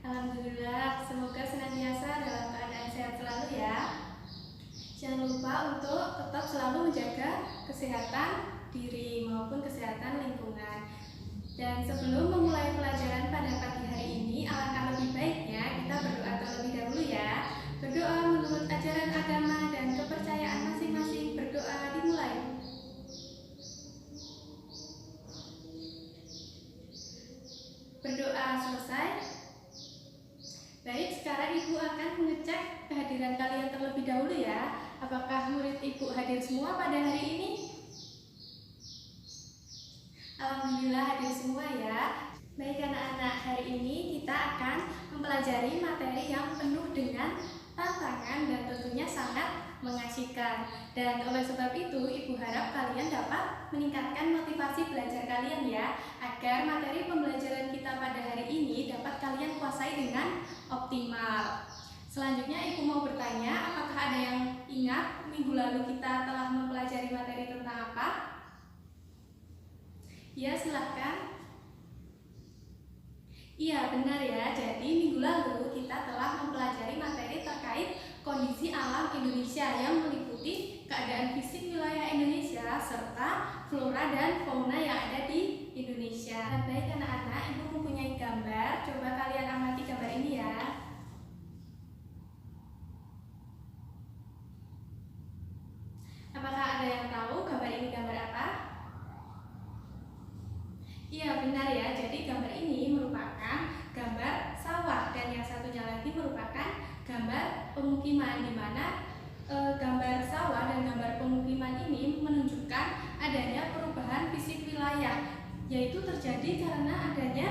Alhamdulillah, semoga senantiasa dalam keadaan sehat selalu ya. Jangan lupa untuk tetap selalu menjaga kesehatan diri maupun kesehatan lingkungan. Dan sebelum memulai pelajaran pada pagi hari ini, alangkah lebih baiknya kita berdoa terlebih dahulu ya. Berdoa menurut ajaran agama dan kepercayaan masing-masing. Berdoa dimulai. Berdoa selesai. Baik, sekarang Ibu akan mengecek kehadiran kalian terlebih dahulu ya. Apakah murid Ibu hadir semua pada hari ini? Alhamdulillah hadir semua ya. Baik anak-anak, hari ini kita akan mempelajari materi yang penuh dengan tantangan dan tentunya sangat mengasihkan. Dan oleh sebab itu, Ibu harap kalian dapat meningkatkan motivasi belajar kalian ya, agar materi pembelajaran kita pada hari ini dapat kalian kuasai dengan optimal. Selanjutnya Ibu mau bertanya, apakah ada yang ingat minggu lalu kita telah mempelajari materi tentang apa? Ya, silahkan. Iya, benar ya. Jadi minggu lalu kita telah mempelajari materi terkait kondisi alam Indonesia yang meliputi keadaan fisik wilayah Indonesia serta flora dan fauna yang ada di Indonesia. Nah, baik anak-anak, Ibu mempunyai gambar. Coba kalian amati gambar ini ya. Apakah ada yang tahu gambar ini gambar apa? Iya, benar ya. Jadi gambar ini merupakan gambar sawah dan yang satunya lagi merupakan gambar pemukiman, di mana gambar sawah dan gambar pemukiman ini menunjukkan adanya perubahan fisik wilayah, yaitu terjadi karena adanya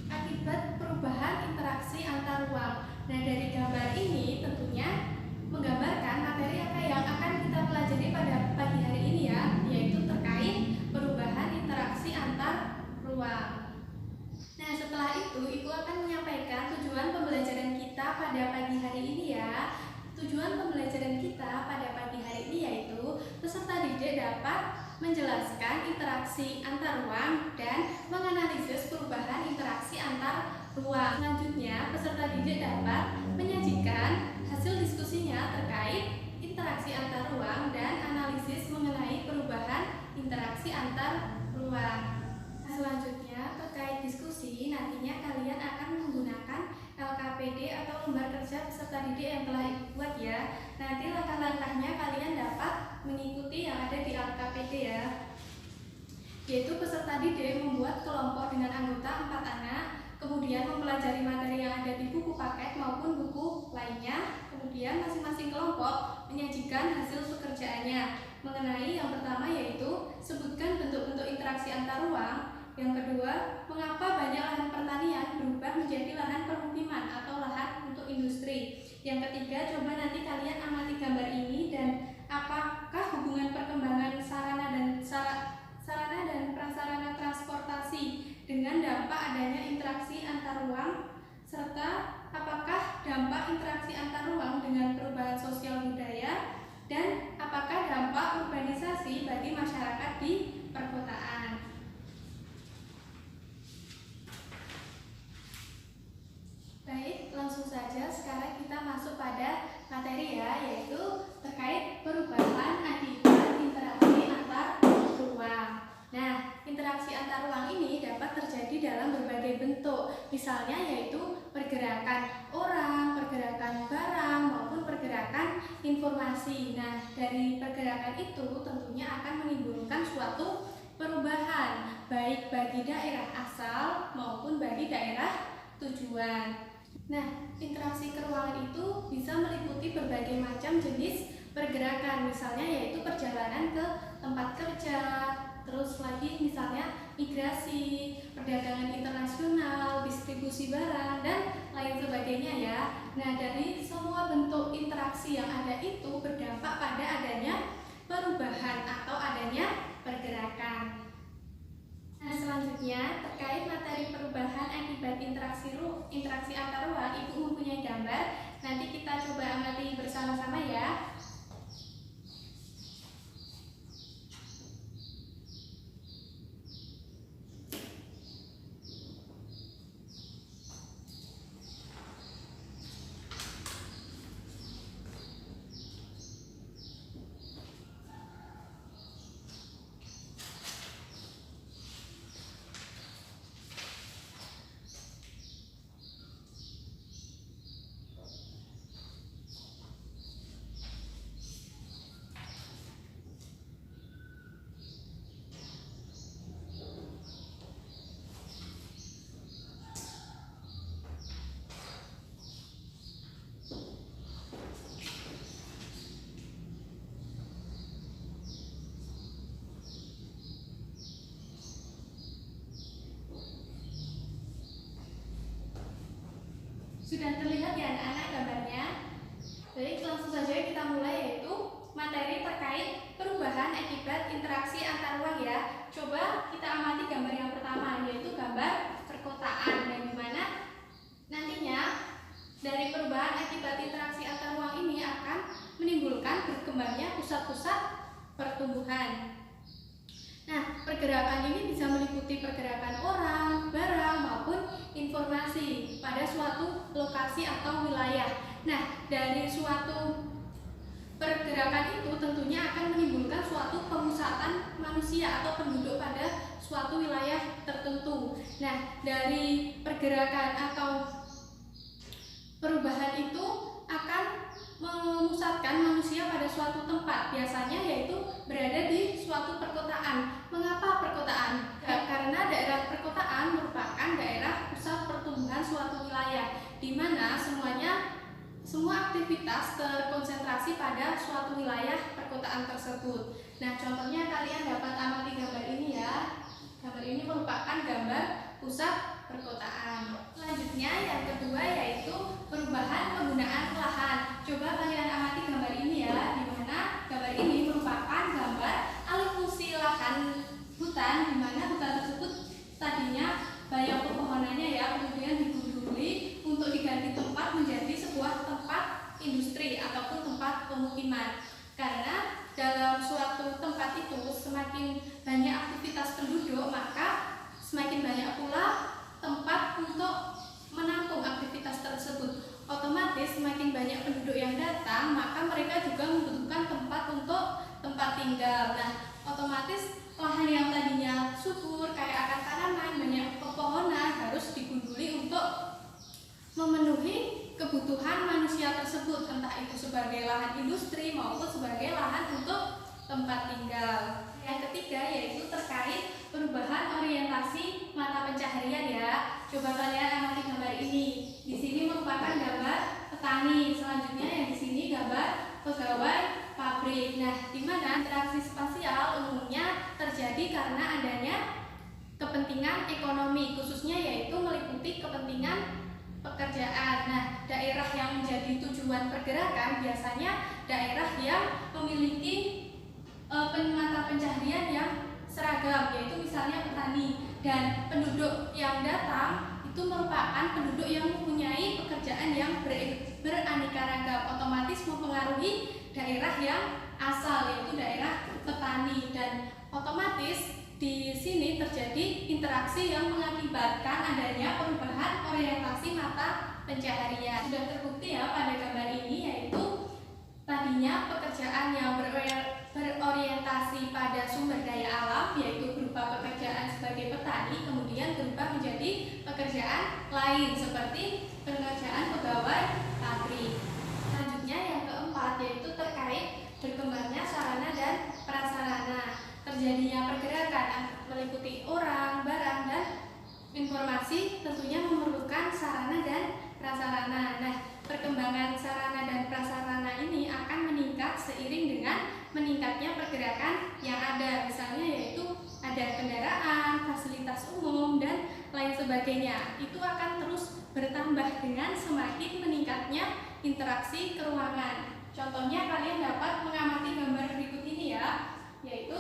akibat perubahan interaksi antar ruang. Nah, dari gambar ini tentunya menggambarkan materi apa yang akan kita pelajari pada pagi hari ini ya, yaitu terkait perubahan interaksi antar ruang. Nah, setelah itu Ibu akan menyampaikan tujuan pembelajaran kita pada pagi hari ini ya. Tujuan pembelajaran kita pada pagi hari ini yaitu peserta didik dapat menjelaskan interaksi antar ruang dan menganalisis perubahan interaksi antar ruang. Selanjutnya, peserta didik dapat menyajikan hasil diskusinya terkait interaksi antar ruang dan analisis mengenai perubahan interaksi antar ruang. Selanjutnya, terkait diskusi, nantinya kalian akan menggunakan LKPD atau lembar kerja peserta didik yang telah Ibu buat ya. Nanti langkah-langkahnya kalian dapat mengikuti yang ada di LKPD ya. Yaitu peserta didik membuat kelompok dengan anggota 4 anak, kemudian mempelajari materi yang ada di buku paket maupun buku lainnya, kemudian masing-masing kelompok menyajikan hasil pekerjaannya mengenai yang pertama yaitu sebutkan bentuk-bentuk interaksi antar ruang. Yang kedua, mengapa banyak lahan pertanian berubah menjadi lahan permukiman atau lahan untuk industri. Yang ketiga, coba nanti kalian amati gambar ini dan apakah hubungan perkembangan sarana dan prasarana transportasi dengan dampak adanya interaksi antar ruang, serta apakah dampak interaksi antar ruang dengan perubahan sosial budaya, dan apakah dampak urbanisasi bagi masyarakat di perkotaan. Baik, langsung saja sekarang kita masuk pada materi ya, yaitu terkait perubahan akibat interaksi antar ruang. Nah, interaksi antar ruang ini dapat terjadi dalam berbagai bentuk, misalnya yaitu pergerakan orang, pergerakan barang, maupun pergerakan informasi. Nah, dari pergerakan itu tentunya akan menimbulkan suatu perubahan, baik bagi daerah asal maupun bagi daerah tujuan. Nah, interaksi keruangan itu bisa meliputi berbagai macam jenis pergerakan, misalnya yaitu perjalanan ke tempat kerja, terus lagi misalnya migrasi, perdagangan internasional, distribusi barang, dan lain sebagainya ya. Nah, dari semua bentuk interaksi yang ada itu berdampak pada adanya perubahan atau adanya pergerakan. Nah, selanjutnya terkait materi perubahan akibat interaksi antar ruang, Ibu mempunyai gambar. Nanti kita coba amati bersama-sama ya. Sudah terlihat ya anak-anak gambarnya? Baik, langsung saja kita mulai, yaitu materi terkait perubahan akibat interaksi antar ruang ya. Coba kita amati gambar yang pertama, yaitu gambar perkotaan, yang dimana nantinya dari perubahan akibat interaksi antar ruang ini akan menimbulkan berkembangnya pusat-pusat pertumbuhan. Nah, pergerakan ini bisa meliputi pergerakan orang, barang, maupun informasi pada suatu lokasi atau wilayah. Nah, dari suatu pergerakan itu tentunya akan menimbulkan suatu pemusatan manusia atau penduduk pada suatu wilayah tertentu. Nah, dari pergerakan atau perubahan itu akan memusatkan manusia pada suatu tempat, biasanya yaitu berada di suatu perkotaan. Mengapa perkotaan? Karena daerah perkotaan merupakan daerah pusat pertumbuhan suatu wilayah, di mana semua aktivitas terkonsentrasi pada suatu wilayah perkotaan tersebut. Nah, contohnya kalian dapat amati gambar ini ya. Gambar ini merupakan gambar pusat perkotaan. Selanjutnya yang kedua yaitu perubahan penggunaan lahan. Coba kalian amati gambar ini ya, di mana gambar ini merupakan gambar alih fungsi lahan hutan, di mana hutan tersebut tadinya banyak pepohonannya ya, kemudian digunduli untuk diganti tempat menjadi sebuah tempat industri ataupun tempat pemukiman. Karena dalam suatu tempat itu semakin banyak aktivitas penduduk, maka semakin banyak pula tempat untuk menampung aktivitas tersebut. Otomatis semakin banyak penduduk yang datang, maka mereka juga membutuhkan tempat untuk tempat tinggal. Nah, otomatis lahan yang tadinya subur, kaya akan tanaman, banyak pepohonan harus digunduli untuk memenuhi kebutuhan manusia tersebut, entah itu sebagai lahan industri maupun sebagai lahan untuk tempat tinggal. Yang ketiga yaitu terkait perubahan orientasi mata pencaharian ya. Coba kalian amati gambar ini. Di sini merupakan gambar petani. Selanjutnya yang di sini gambar pegawai pabrik. Nah, di mana interaksi spasial umumnya terjadi karena adanya kepentingan ekonomi, khususnya yaitu meliputi kepentingan pekerjaan. Nah, daerah yang menjadi tujuan pergerakan biasanya daerah yang memiliki mata pencaharian yang seragam, yaitu misalnya petani, dan penduduk yang datang itu merupakan penduduk yang mempunyai pekerjaan yang beraneka ragam, otomatis mempengaruhi daerah yang asal, yaitu daerah petani, dan otomatis di sini terjadi interaksi yang mengakibatkan adanya perubahan orientasi mata pencaharian. Sudah terbukti ya pada gambar ini, yaitu tadinya pekerjaan yang berorientasi pada sumber daya alam, yaitu berupa pekerjaan sebagai petani, kemudian berubah menjadi pekerjaan lain seperti pekerjaan pegawai pabrik. Selanjutnya yang keempat yaitu terkait berkembangnya sarana dan prasarana. Terjadinya pergerakan meliputi orang, barang, dan informasi tentunya memerlukan sarana dan prasarana. Nah, perkembangan sarana dan prasarana ini akan meningkat seiring dengan meningkatnya pergerakan yang ada, misalnya yaitu ada kendaraan, fasilitas umum, dan lain sebagainya. Itu akan terus bertambah dengan semakin meningkatnya interaksi keruangan. Contohnya kalian dapat mengamati gambar berikut ini ya, yaitu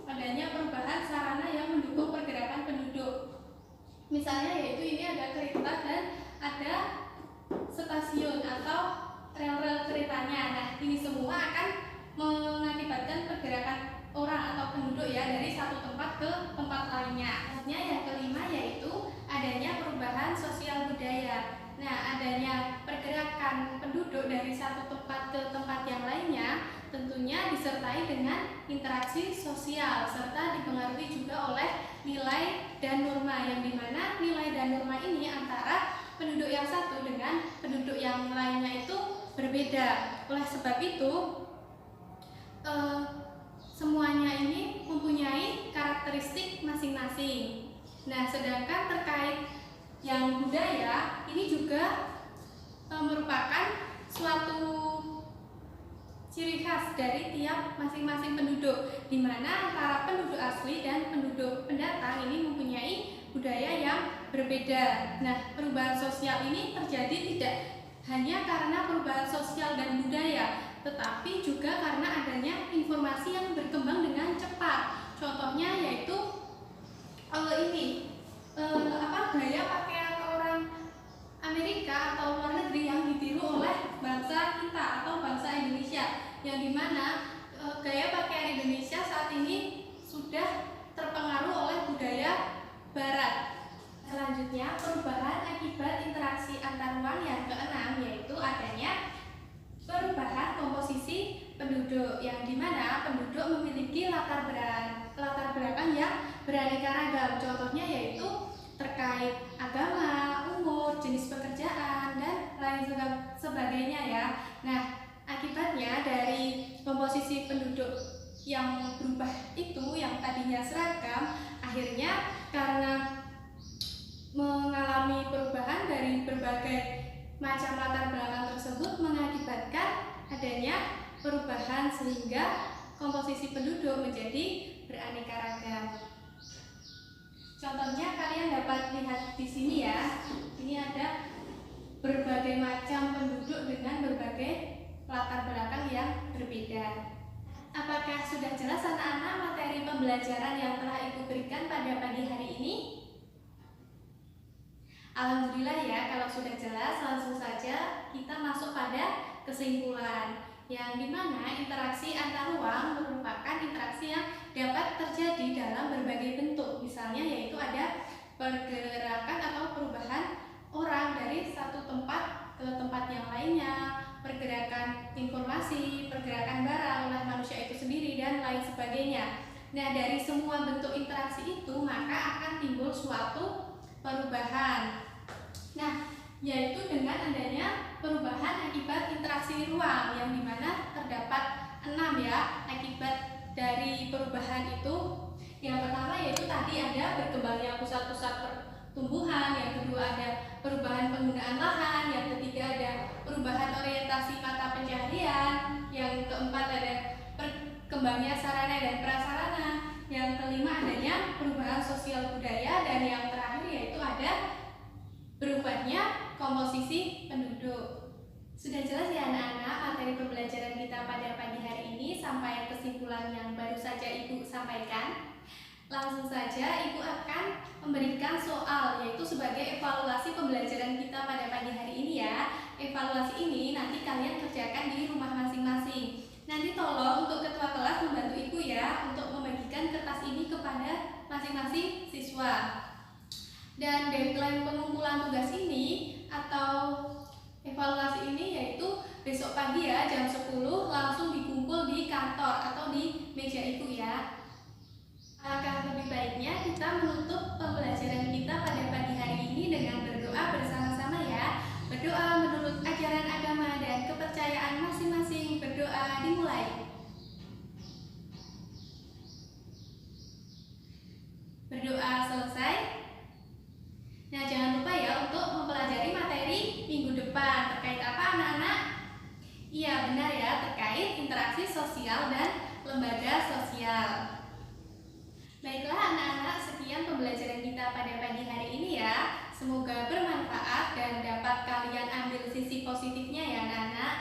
adanya perubahan sarana yang mendukung pergerakan penduduk. Misalnya yaitu ini ada kereta dan ada stasiun atau rel-rel keretanya. Nah, ini semua akan mengakibatkan pergerakan orang atau penduduk ya dari satu tempat ke tempat lainnya. Selanjutnya yang kelima yaitu adanya perubahan sosial budaya. Nah, adanya pergerakan penduduk dari satu tempat ke tempat yang lainnya tentunya disertai dengan interaksi sosial serta dipengaruhi juga oleh nilai dan norma, yang dimana nilai dan norma ini antara penduduk yang satu dengan penduduk yang lainnya itu berbeda. Oleh sebab itu semuanya ini mempunyai karakteristik masing-masing. Nah, sedangkan terkait yang budaya ini juga merupakan suatu ciri khas dari tiap masing-masing penduduk, di mana antara penduduk asli dan penduduk pendatang ini mempunyai budaya yang berbeda. Nah, perubahan sosial ini terjadi tidak hanya karena perubahan sosial dan budaya, tetapi juga karena adanya informasi yang berkembang dengan cepat. Contohnya yaitu gaya pakaian orang Amerika atau luar negeri yang ditiru oleh bangsa kita atau bangsa Indonesia, yang dimana gaya pakaian Indonesia saat ini sudah terpengaruh oleh budaya Barat. Selanjutnya, perubahan akibat interaksi antar ruang yang keenam yaitu adanya perubahan komposisi penduduk, yang dimana penduduk memiliki latar belakang yang beraneka ragam. Contohnya yaitu terkait agama, umur, jenis pekerjaan, dan lain sebagainya ya. Nah, akibatnya dari komposisi penduduk yang berubah itu, yang tadinya seragam, akhirnya karena mengalami perubahan dari berbagai macam latar belakang tersebut mengakibatkan adanya perubahan sehingga komposisi penduduk menjadi beraneka ragam. Contohnya kalian dapat lihat di sini ya. Ini ada berbagai macam penduduk dengan berbagai latar belakang yang berbeda. Apakah sudah jelas anak-anak materi pembelajaran yang telah Ibu berikan pada pagi hari ini? Alhamdulillah ya, kalau sudah jelas langsung saja kita masuk pada kesimpulan, yang dimana interaksi antar ruang merupakan interaksi yang dapat terjadi dalam berbagai bentuk. Misalnya yaitu ada pergerakan atau perubahan orang dari satu tempat ke tempat yang lainnya, pergerakan informasi, pergerakan barang oleh manusia itu sendiri, dan lain sebagainya. Nah, dari semua bentuk interaksi itu maka akan timbul suatu perubahan. Nah, yaitu dengan adanya perubahan akibat interaksi ruang, yang dimana terdapat 6 ya akibat dari perubahan itu. Yang pertama yaitu tadi ada berkembangnya pusat-pusat pertumbuhan, yang kedua ada perubahan penggunaan lahan, yang ketiga ada perubahan orientasi mata pencaharian, yang keempat ada perkembangnya sarana dan prasarana, yang kelima adanya perubahan sosial budaya, dan yang terakhir yaitu ada berubahnya komposisi penduduk. Sudah jelas ya anak-anak materi pembelajaran kita pada pagi hari ini sampai kesimpulan yang baru saja Ibu sampaikan. Langsung saja Ibu akan memberikan soal, yaitu sebagai evaluasi pembelajaran kita pada pagi hari ini ya. Evaluasi ini nanti kalian kerjakan di rumah masing-masing. Nanti tolong untuk ketua kelas membantu Ibu ya untuk membagikan kertas ini kepada masing-masing siswa. Dan deadline pengumpulan tugas ini atau evaluasi ini yaitu besok pagi ya, jam 10 langsung dikumpul di kantor atau di meja Ibu ya. Akan lebih baiknya kita menutup pembelajaran kita pada pagi hari ini dengan berdoa bersama-sama ya. Berdoa menurut ajaran agama dan kepercayaan masing-masing. Berdoa dimulai. Berdoa selesai. Nah, jangan lupa ya untuk mempelajari materi minggu depan. Terkait apa anak-anak? Iya, benar ya, terkait interaksi sosial dan lembaga sosial. Baiklah anak-anak, sekian pembelajaran kita pada pagi hari ini ya. Semoga bermanfaat dan dapat kalian ambil sisi positifnya ya anak-anak.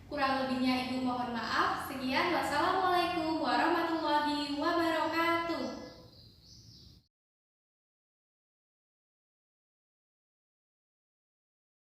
Kurang lebihnya Ibu mohon maaf. Sekian, wassalamualaikum.